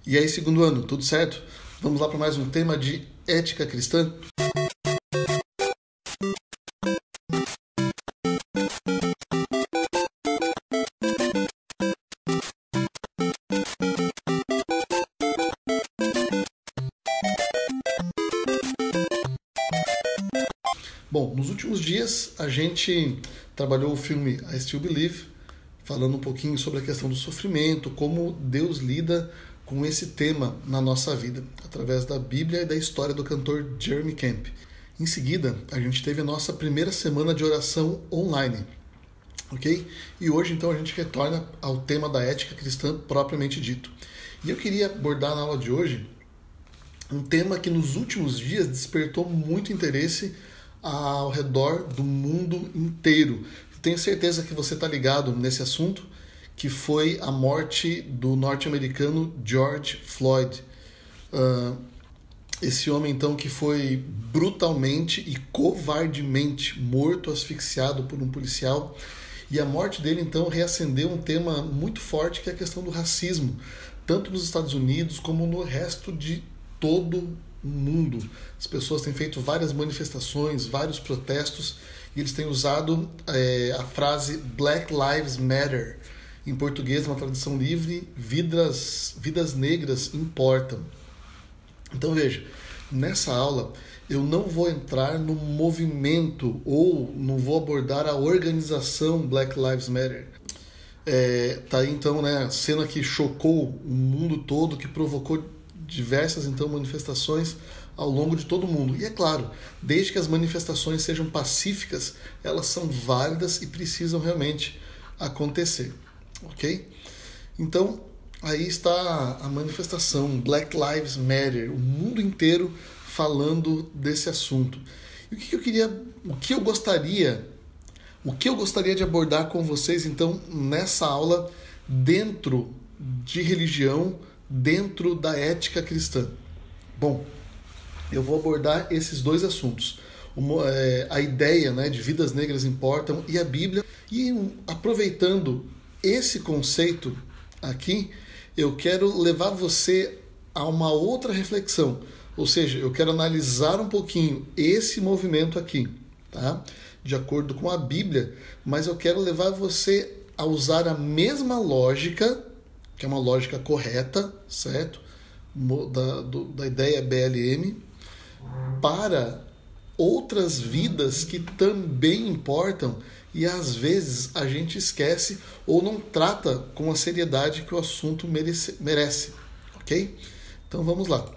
E aí, segundo ano, tudo certo? Vamos lá para mais um tema de ética cristã? Bom, nos últimos dias a gente trabalhou o filme I Still Believe, falando um pouquinho sobre a questão do sofrimento, como Deus lida com esse tema na nossa vida, através da Bíblia e da história do cantor Jeremy Camp. Em seguida, a gente teve a nossa primeira semana de oração online, ok? E hoje, então, a gente retorna ao tema da ética cristã propriamente dito. E eu queria abordar na aula de hoje um tema que nos últimos dias despertou muito interesse ao redor do mundo inteiro. Tenho certeza que você está ligado nesse assunto, que foi a morte do norte-americano George Floyd. Esse homem, então, que foi brutalmente e covardemente morto, asfixiado por um policial. E a morte dele, então, reacendeu um tema muito forte, que é a questão do racismo, tanto nos Estados Unidos como no resto de todo o mundo. As pessoas têm feito várias manifestações, vários protestos, e eles têm usado a frase Black Lives Matter. Em português, uma tradução livre, vidas negras importam. Então veja, nessa aula eu não vou entrar no movimento ou não vou abordar a organização Black Lives Matter. Tá aí então, né, cena que chocou o mundo todo, que provocou diversas então manifestações ao longo de todo o mundo. E é claro, desde que as manifestações sejam pacíficas, elas são válidas e precisam realmente acontecer. Ok? Então, aí está a manifestação Black Lives Matter, o mundo inteiro falando desse assunto. E o que eu gostaria de abordar com vocês, então, nessa aula, dentro de religião, dentro da ética cristã? Bom, eu vou abordar esses dois assuntos. A ideia, né, de vidas negras importam e a Bíblia. E aproveitando esse conceito aqui, eu quero levar você a uma outra reflexão. Ou seja, eu quero analisar um pouquinho esse movimento aqui, tá? De acordo com a Bíblia, mas eu quero levar você a usar a mesma lógica, que é uma lógica correta, certo? Da ideia BLM, para outras vidas que também importam e às vezes a gente esquece ou não trata com a seriedade que o assunto merece, ok? Então vamos lá.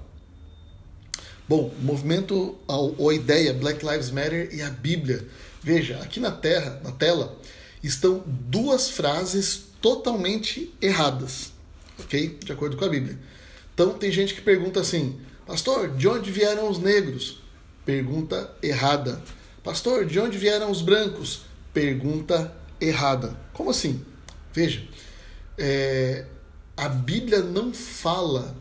Bom, o movimento, ou a ideia Black Lives Matter e a Bíblia. Veja, aqui na tela estão duas frases totalmente erradas, ok? De acordo com a Bíblia. Então tem gente que pergunta assim: pastor, de onde vieram os negros? Pergunta errada. Pastor, de onde vieram os brancos? Pergunta errada. Como assim? Veja, a Bíblia não fala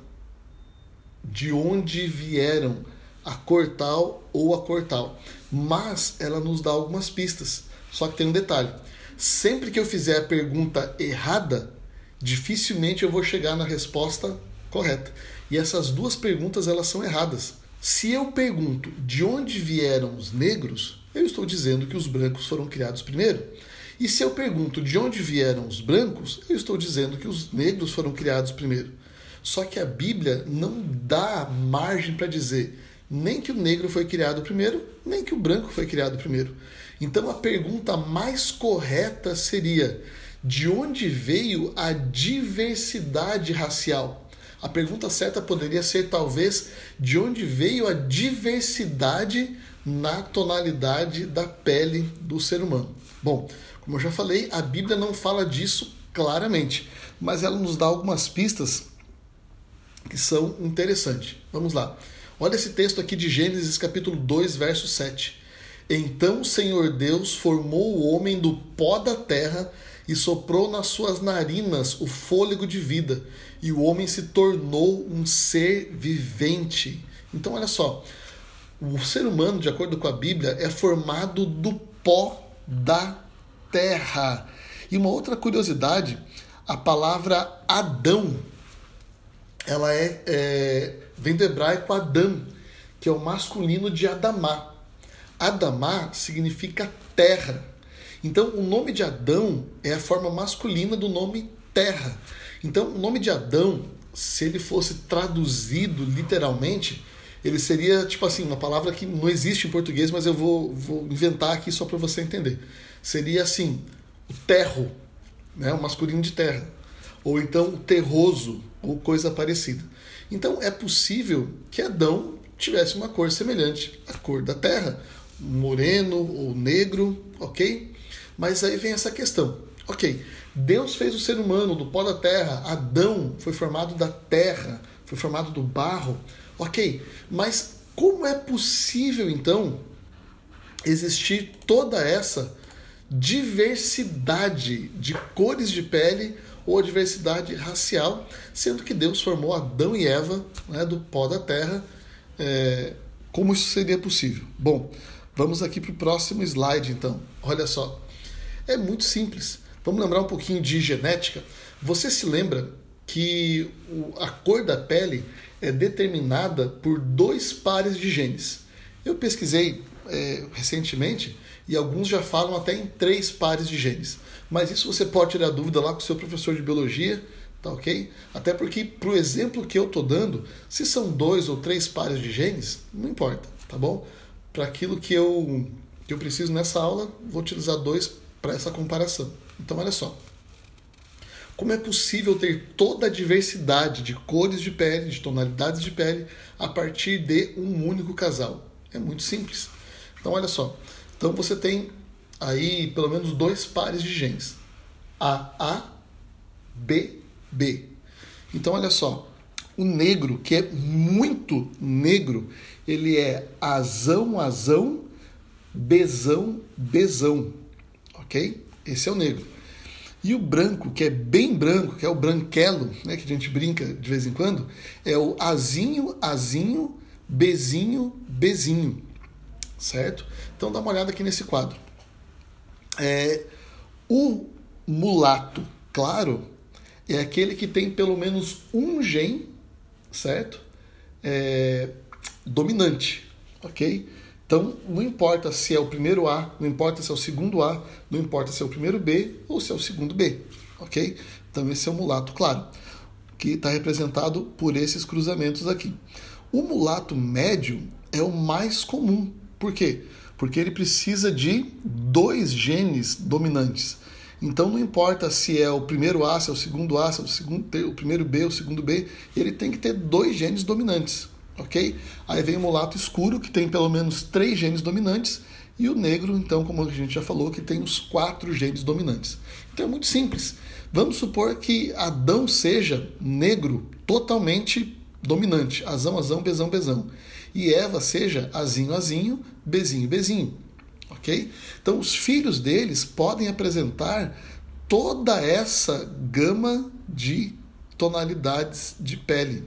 de onde vieram a cor tal ou a cor tal, mas ela nos dá algumas pistas. Só que tem um detalhe: sempre que eu fizer a pergunta errada, dificilmente eu vou chegar na resposta correta. E essas duas perguntas, elas são erradas. Se eu pergunto de onde vieram os negros, eu estou dizendo que os brancos foram criados primeiro. E se eu pergunto de onde vieram os brancos, eu estou dizendo que os negros foram criados primeiro. Só que a Bíblia não dá margem para dizer nem que o negro foi criado primeiro, nem que o branco foi criado primeiro. Então a pergunta mais correta seria: de onde veio a diversidade racial? A pergunta certa poderia ser, talvez, de onde veio a diversidade na tonalidade da pele do ser humano. Bom, como eu já falei, a Bíblia não fala disso claramente, mas ela nos dá algumas pistas que são interessantes. Vamos lá. Olha esse texto aqui de Gênesis capítulo 2, verso 7. Então o Senhor Deus formou o homem do pó da terra e soprou nas suas narinas o fôlego de vida, e o homem se tornou um ser vivente. Então, olha só, o ser humano, de acordo com a Bíblia, é formado do pó da terra. E uma outra curiosidade, a palavra Adão ela vem do hebraico Adam, que é o masculino de Adamá. Adamá significa terra. Então, o nome de Adão é a forma masculina do nome terra. Então, o nome de Adão, se ele fosse traduzido literalmente, ele seria, tipo assim, uma palavra que não existe em português, mas eu vou inventar aqui só para você entender. Seria assim, o terro, né? O masculino de terra. Ou então o terroso, ou coisa parecida. Então, é possível que Adão tivesse uma cor semelhante à cor da terra, moreno ou negro, ok? Mas aí vem essa questão. Ok, Deus fez o ser humano do pó da terra, Adão foi formado da terra, foi formado do barro, ok, mas como é possível então existir toda essa diversidade de cores de pele ou diversidade racial, sendo que Deus formou Adão e Eva, né, do pó da terra? Como isso seria possível? Bom, vamos aqui para o próximo slide então. Olha só, é muito simples. Vamos lembrar um pouquinho de genética. Você se lembra que a cor da pele é determinada por 2 pares de genes. Eu pesquisei recentemente e alguns já falam até em 3 pares de genes. Mas isso você pode tirar dúvida lá com o seu professor de biologia, tá ok? Até porque, pro exemplo que eu estou dando, se são 2 ou 3 pares de genes, não importa, tá bom? Para aquilo que eu preciso nessa aula, vou utilizar 2 para essa comparação. Então, olha só. Como é possível ter toda a diversidade de cores de pele, de tonalidades de pele, a partir de um único casal? É muito simples. Então, olha só. Então, você tem aí pelo menos 2 pares de genes. AA, BB. Então, olha só. O negro, que é muito negro, ele é azão, azão, bezão, bezão. Ok? Esse é o negro. E o branco, que é bem branco, que é o branquelo, né, que a gente brinca de vez em quando, é o azinho, azinho, bezinho, bezinho. Certo? Então dá uma olhada aqui nesse quadro. O mulato claro é aquele que tem pelo menos um gene, certo? Dominante. Ok? Então, não importa se é o primeiro A, não importa se é o segundo A, não importa se é o primeiro B ou se é o segundo B, ok? Então, esse é o mulato claro, que está representado por esses cruzamentos aqui. O mulato médio é o mais comum. Por quê? Porque ele precisa de 2 genes dominantes. Então, não importa se é o primeiro A, se é o segundo A, se é o primeiro B ou o segundo B, ele tem que ter 2 genes dominantes. Ok? Aí vem o mulato escuro, que tem pelo menos 3 genes dominantes, e o negro, então, como a gente já falou, que tem os 4 genes dominantes. Então é muito simples. Vamos supor que Adão seja negro totalmente dominante, azão, azão, bezão, bezão. E Eva seja azinho, azinho, bezinho, bezinho. Ok? Então os filhos deles podem apresentar toda essa gama de tonalidades de pele.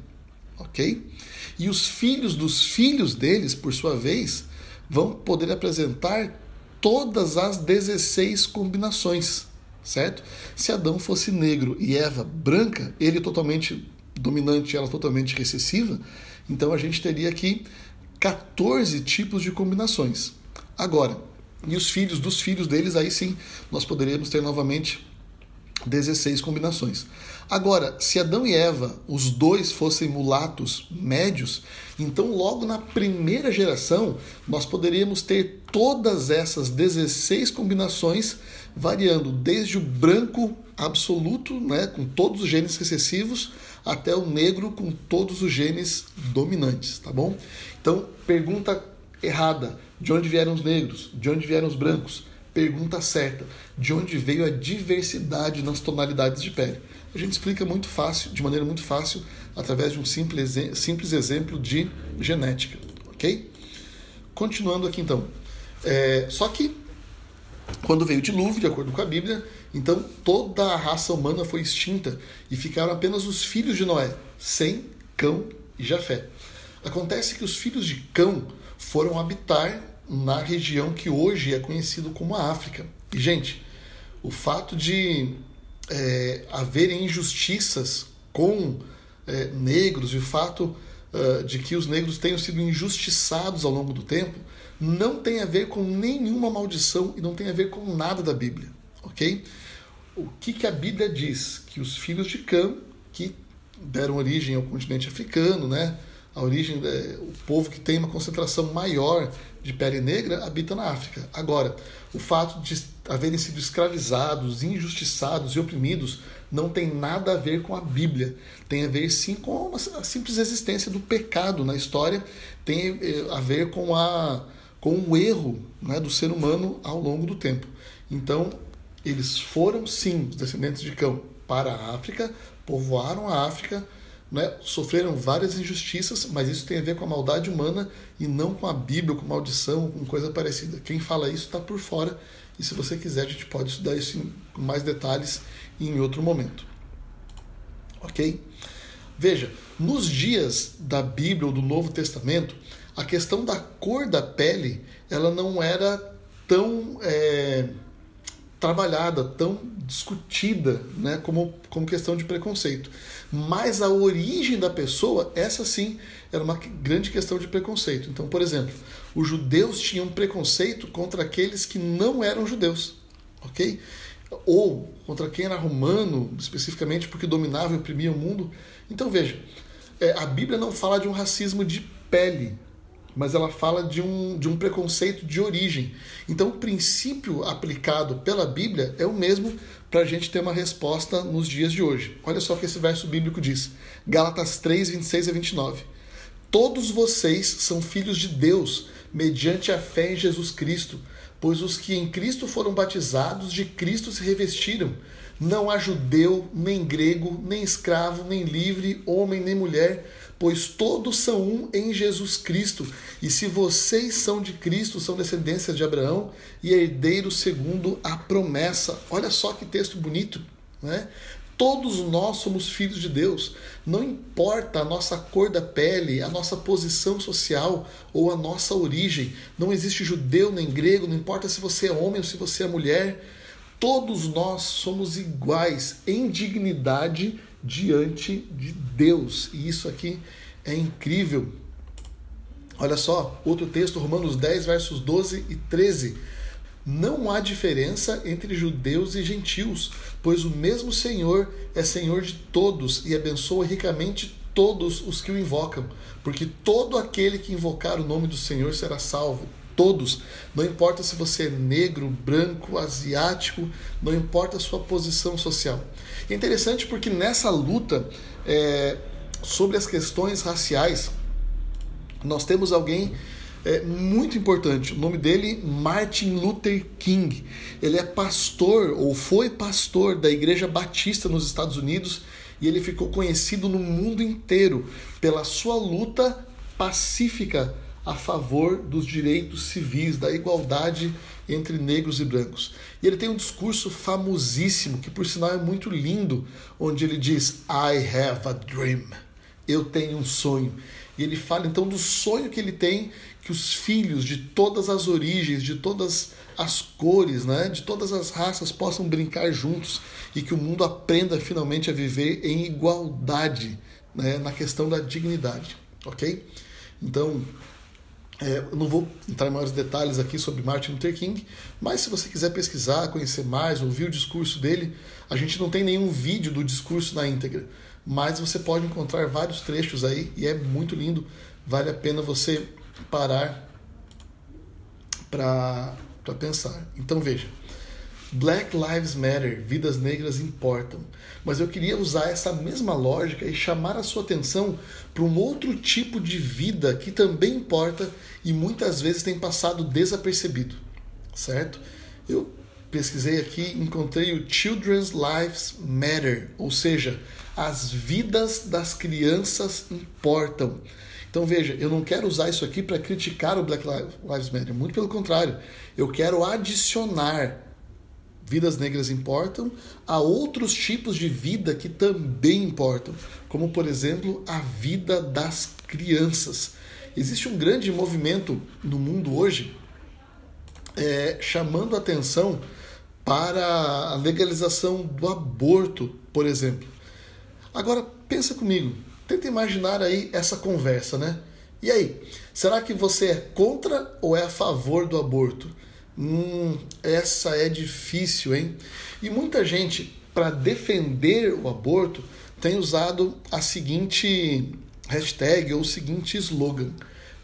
Ok? E os filhos dos filhos deles, por sua vez, vão poder apresentar todas as 16 combinações, certo? Se Adão fosse negro e Eva branca, ele totalmente dominante e ela totalmente recessiva, então a gente teria aqui 14 tipos de combinações. Agora, e os filhos dos filhos deles, aí sim, nós poderíamos ter novamente 16 combinações. Agora, se Adão e Eva, os dois fossem mulatos médios, então logo na primeira geração nós poderíamos ter todas essas 16 combinações, variando desde o branco absoluto, né, com todos os genes recessivos, até o negro com todos os genes dominantes, tá bom? Então, pergunta errada: de onde vieram os negros? De onde vieram os brancos? Pergunta certa: de onde veio a diversidade nas tonalidades de pele? A gente explica muito fácil, de maneira muito fácil, através de um simples exemplo de genética, ok? Continuando aqui então. Só que, quando veio o dilúvio, de acordo com a Bíblia, então toda a raça humana foi extinta e ficaram apenas os filhos de Noé, Sem, Cão e Jafé. Acontece que os filhos de Cão foram habitar na região que hoje é conhecido como a África. E, gente, o fato de haverem injustiças com negros e o fato de que os negros tenham sido injustiçados ao longo do tempo não tem a ver com nenhuma maldição e não tem a ver com nada da Bíblia, ok? O que a Bíblia diz? Que os filhos de Cã, que deram origem ao continente africano, né? A origem, o povo que tem uma concentração maior de pele negra habita na África. Agora, o fato de haverem sido escravizados, injustiçados e oprimidos não tem nada a ver com a Bíblia. Tem a ver, sim, com a simples existência do pecado na história, tem a ver com o erro, né, do ser humano ao longo do tempo. Então, eles foram, sim, os descendentes de Cã, para a África, povoaram a África, né, sofreram várias injustiças, mas isso tem a ver com a maldade humana e não com a Bíblia, com maldição, com coisa parecida. Quem fala isso está por fora, e se você quiser a gente pode estudar isso com mais detalhes em outro momento. Ok? Veja, nos dias da Bíblia ou do Novo Testamento, a questão da cor da pele ela não era tão trabalhada, tão discutida, né, como questão de preconceito. Mas a origem da pessoa, essa sim, era uma grande questão de preconceito. Então, por exemplo, os judeus tinham preconceito contra aqueles que não eram judeus, ok? Ou contra quem era romano, especificamente porque dominava e oprimia o mundo. Então, veja, a Bíblia não fala de um racismo de pele, mas ela fala de um preconceito de origem. Então, o princípio aplicado pela Bíblia é o mesmo para a gente ter uma resposta nos dias de hoje. Olha só o que esse verso bíblico diz. Gálatas 3, 26 a 29. Todos vocês são filhos de Deus, mediante a fé em Jesus Cristo, pois os que em Cristo foram batizados, de Cristo se revestiram. Não há judeu, nem grego, nem escravo, nem livre, homem, nem mulher, pois todos são um em Jesus Cristo. E se vocês são de Cristo, são descendência de Abraão e herdeiros segundo a promessa. Olha só que texto bonito, né? Todos nós somos filhos de Deus. Não importa a nossa cor da pele, a nossa posição social ou a nossa origem. Não existe judeu nem grego, não importa se você é homem ou se você é mulher. Todos nós somos iguais em dignidade diante de Deus. E isso aqui é incrível. Olha só, outro texto, Romanos 10, versos 12 e 13. Não há diferença entre judeus e gentios, pois o mesmo Senhor é Senhor de todos e abençoa ricamente todos os que o invocam, porque todo aquele que invocar o nome do Senhor será salvo. Todos, não importa se você é negro, branco, asiático, não importa a sua posição social. É interessante porque nessa luta sobre as questões raciais, nós temos alguém muito importante. O nome dele, Martin Luther King. Ele é pastor, ou foi pastor da Igreja Batista nos Estados Unidos, e ele ficou conhecido no mundo inteiro pela sua luta pacífica a favor dos direitos civis, da igualdade entre negros e brancos. E ele tem um discurso famosíssimo, que por sinal é muito lindo, onde ele diz, I have a dream. Eu tenho um sonho. E ele fala então do sonho que ele tem, que os filhos de todas as origens, de todas as cores, né, de todas as raças possam brincar juntos e que o mundo aprenda finalmente a viver em igualdade, né, na questão da dignidade, ok? Então, eu não vou entrar em maiores detalhes aqui sobre Martin Luther King, mas se você quiser pesquisar, conhecer mais, ouvir o discurso dele, a gente não tem nenhum vídeo do discurso na íntegra, mas você pode encontrar vários trechos aí e é muito lindo, vale a pena você parar para pensar. Então veja, Black Lives Matter, vidas negras importam, mas eu queria usar essa mesma lógica e chamar a sua atenção para um outro tipo de vida que também importa e muitas vezes tem passado desapercebido, certo? Eu pesquisei aqui, encontrei o Children's Lives Matter, ou seja, as vidas das crianças importam. Então veja, eu não quero usar isso aqui para criticar o Black Lives Matter, muito pelo contrário, eu quero adicionar vidas negras importam a outros tipos de vida que também importam, como por exemplo a vida das crianças. Existe um grande movimento no mundo hoje chamando atenção para a legalização do aborto, por exemplo. Agora, pensa comigo, tenta imaginar aí essa conversa, né? E aí, será que você é contra ou é a favor do aborto? Essa é difícil, hein? E muita gente, para defender o aborto, tem usado a seguinte hashtag ou o seguinte slogan: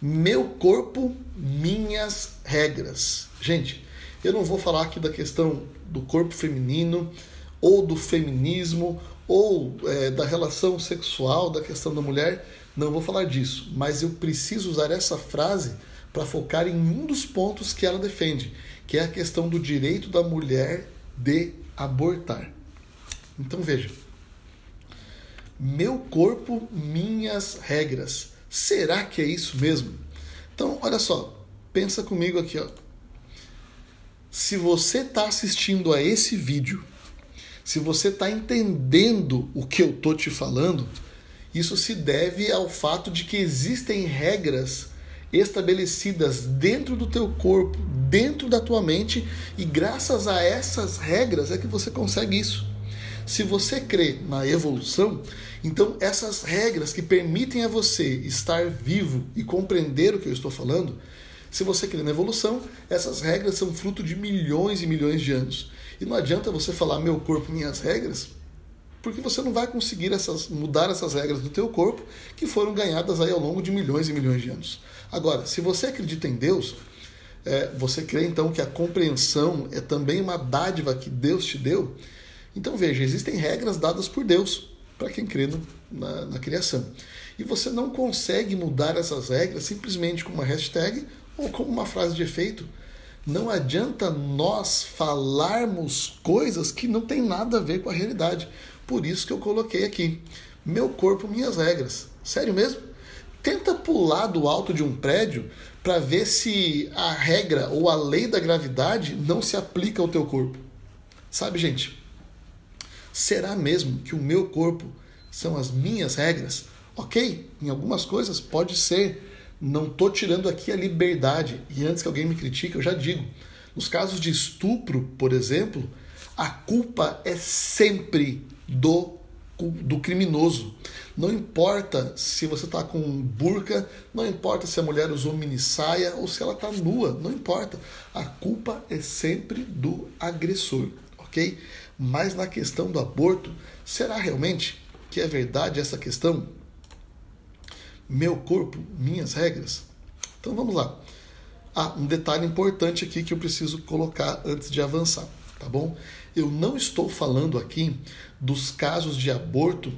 meu corpo, minhas regras. Gente, eu não vou falar aqui da questão do corpo feminino ou do feminismo ou da relação sexual, da questão da mulher. Não vou falar disso, mas eu preciso usar essa frase para focar em um dos pontos que ela defende, que é a questão do direito da mulher de abortar. Então veja, meu corpo, minhas regras. Será que é isso mesmo? Então, olha só, pensa comigo aqui, ó. Se você está assistindo a esse vídeo, se você está entendendo o que eu estou te falando, isso se deve ao fato de que existem regras estabelecidas dentro do teu corpo, dentro da tua mente, e graças a essas regras é que você consegue isso. Se você crê na evolução, então essas regras que permitem a você estar vivo e compreender o que eu estou falando, se você crê na evolução, essas regras são fruto de milhões e milhões de anos. E não adianta você falar meu corpo, minhas regras, porque você não vai conseguir mudar essas regras do teu corpo que foram ganhadas aí ao longo de milhões e milhões de anos. Agora, se você acredita em Deus, você crê então que a compreensão é também uma dádiva que Deus te deu, então veja, existem regras dadas por Deus para quem crê na criação. E você não consegue mudar essas regras simplesmente com uma hashtag ou com uma frase de efeito. Não adianta nós falarmos coisas que não tem nada a ver com a realidade. Por isso que eu coloquei aqui, meu corpo, minhas regras. Sério mesmo? Tenta pular do alto de um prédio para ver se a regra ou a lei da gravidade não se aplica ao teu corpo. Sabe, gente? Será mesmo que o meu corpo são as minhas regras? Ok, em algumas coisas pode ser. Não estou tirando aqui a liberdade. E antes que alguém me critique, eu já digo. Nos casos de estupro, por exemplo, a culpa é sempre do criminoso. Não importa se você está com burca, não importa se a mulher usou minissaia ou se ela está nua, não importa. A culpa é sempre do agressor, ok? Mas na questão do aborto, será realmente que é verdade essa questão? Meu corpo, minhas regras? Então vamos lá. Um detalhe importante aqui que eu preciso colocar antes de avançar, tá bom? Eu não estou falando aqui dos casos de aborto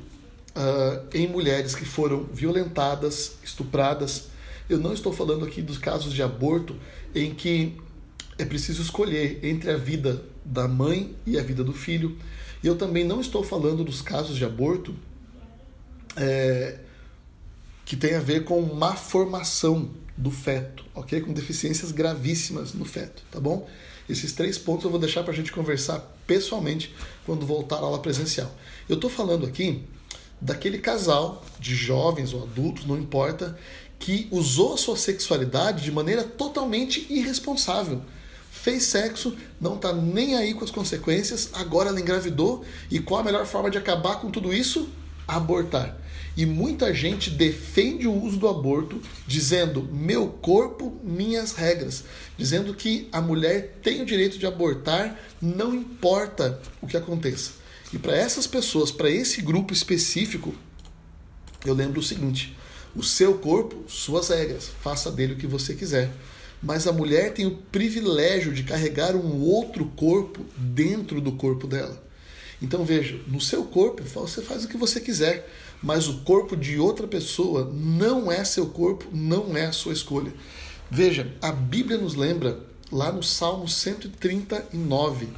em mulheres que foram violentadas, estupradas. Eu não estou falando aqui dos casos de aborto em que é preciso escolher entre a vida da mãe e a vida do filho. E eu também não estou falando dos casos de aborto que tem a ver com má formação do feto, ok? Com deficiências gravíssimas no feto, tá bom? Esses 3 pontos eu vou deixar para a gente conversar pessoalmente quando voltar à aula presencial. Eu estou falando aqui daquele casal de jovens ou adultos, não importa, que usou a sua sexualidade de maneira totalmente irresponsável. Fez sexo, não está nem aí com as consequências, agora ela engravidou, e qual a melhor forma de acabar com tudo isso? Abortar. E muita gente defende o uso do aborto dizendo meu corpo, minhas regras, dizendo que a mulher tem o direito de abortar, não importa o que aconteça. E para essas pessoas, para esse grupo específico, eu lembro o seguinte: o seu corpo, suas regras, faça dele o que você quiser. Mas a mulher tem o privilégio de carregar um outro corpo dentro do corpo dela. Então veja, no seu corpo você faz o que você quiser, mas o corpo de outra pessoa não é seu corpo, não é a sua escolha. Veja, a Bíblia nos lembra, lá no Salmo 139,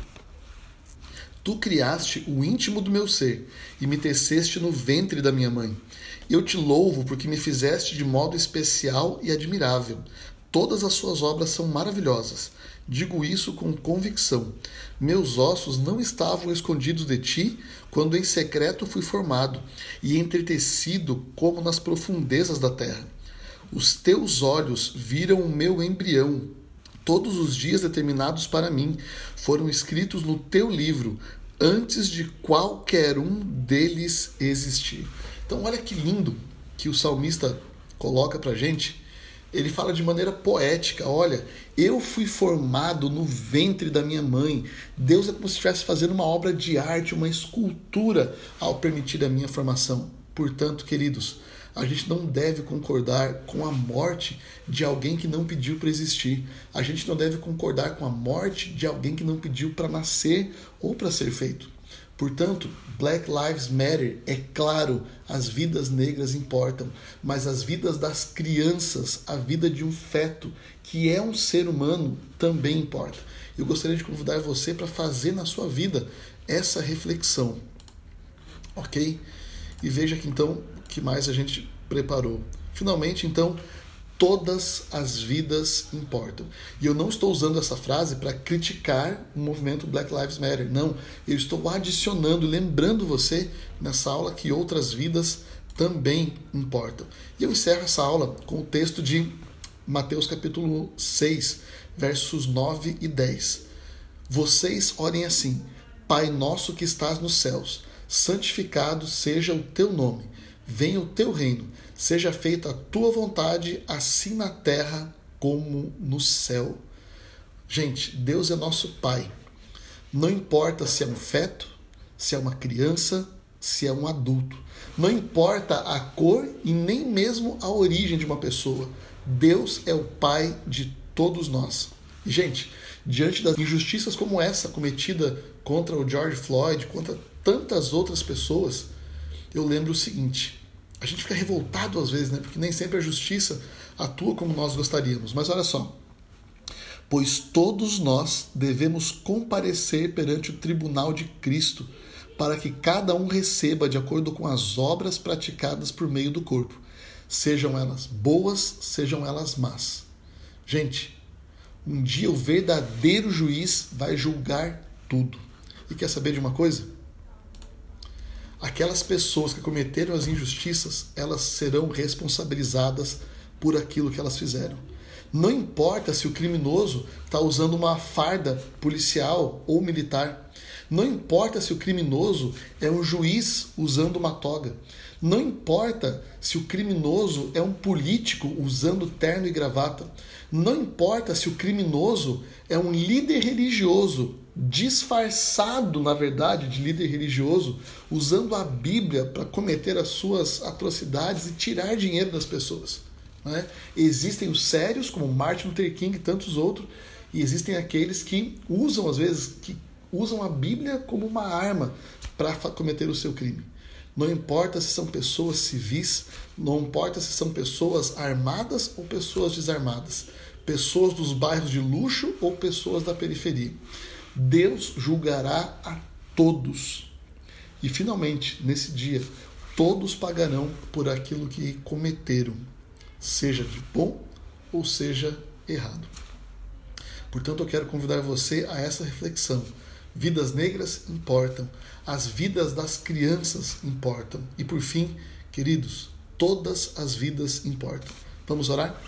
tu criaste o íntimo do meu ser e me teceste no ventre da minha mãe. Eu te louvo porque me fizeste de modo especial e admirável. Todas as suas obras são maravilhosas. Digo isso com convicção. Meus ossos não estavam escondidos de ti quando em secreto fui formado e entretecido como nas profundezas da terra. Os teus olhos viram o meu embrião. Todos os dias determinados para mim foram escritos no teu livro, antes de qualquer um deles existir. Então olha que lindo que o salmista coloca pra gente. Ele fala de maneira poética, olha, eu fui formado no ventre da minha mãe. Deus é como se estivesse fazendo uma obra de arte, uma escultura ao permitir a minha formação. Portanto, queridos, a gente não deve concordar com a morte de alguém que não pediu para existir. A gente não deve concordar com a morte de alguém que não pediu para nascer ou para ser feito. Portanto, Black Lives Matter, é claro, as vidas negras importam, mas as vidas das crianças, a vida de um feto, que é um ser humano, também importa. Eu gostaria de convidar você para fazer na sua vida essa reflexão, ok? E veja que então, o que mais a gente preparou. Finalmente, então, todas as vidas importam. E eu não estou usando essa frase para criticar o movimento Black Lives Matter. Não, eu estou adicionando, lembrando você nessa aula que outras vidas também importam. E eu encerro essa aula com o texto de Mateus capítulo 6, versos 9 e 10. Vocês orem assim: Pai nosso que estás nos céus, santificado seja o teu nome. Venha o teu reino, seja feita a tua vontade, assim na terra como no céu. Gente, Deus é nosso Pai. Não importa se é um feto, se é uma criança, se é um adulto. Não importa a cor e nem mesmo a origem de uma pessoa. Deus é o Pai de todos nós. E, gente, diante das injustiças como essa cometida contra o George Floyd, contra tantas outras pessoas, eu lembro o seguinte: a gente fica revoltado às vezes, né? Porque nem sempre a justiça atua como nós gostaríamos. Mas olha só: pois todos nós devemos comparecer perante o tribunal de Cristo, para que cada um receba de acordo com as obras praticadas por meio do corpo, sejam elas boas, sejam elas más. Gente, um dia o verdadeiro juiz vai julgar tudo. E quer saber de uma coisa? Aquelas pessoas que cometeram as injustiças, elas serão responsabilizadas por aquilo que elas fizeram. Não importa se o criminoso está usando uma farda policial ou militar. Não importa se o criminoso é um juiz usando uma toga. Não importa se o criminoso é um político usando terno e gravata. Não importa se o criminoso é um líder religioso disfarçado, na verdade, de líder religioso, usando a Bíblia para cometer as suas atrocidades e tirar dinheiro das pessoas. Né? Existem os sérios, como Martin Luther King e tantos outros, e existem aqueles que usam, às vezes, que usam a Bíblia como uma arma para cometer o seu crime. Não importa se são pessoas civis, não importa se são pessoas armadas ou pessoas desarmadas, pessoas dos bairros de luxo ou pessoas da periferia. Deus julgará a todos. E finalmente, nesse dia, todos pagarão por aquilo que cometeram, seja de bom ou seja errado. Portanto, eu quero convidar você a essa reflexão. Vidas negras importam, as vidas das crianças importam. E por fim, queridos, todas as vidas importam. Vamos orar?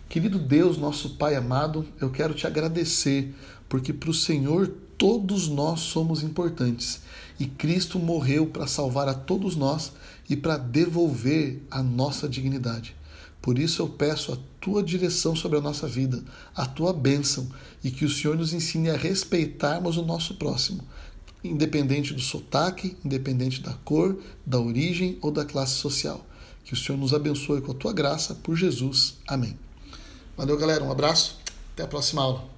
Querido Deus, nosso Pai amado, eu quero te agradecer, porque para o Senhor todos nós somos importantes. E Cristo morreu para salvar a todos nós e para devolver a nossa dignidade. Por isso eu peço a tua direção sobre a nossa vida, a tua bênção, e que o Senhor nos ensine a respeitarmos o nosso próximo, independente do sotaque, independente da cor, da origem ou da classe social. Que o Senhor nos abençoe com a tua graça, por Jesus. Amém. Valeu, galera. Um abraço. Até a próxima aula.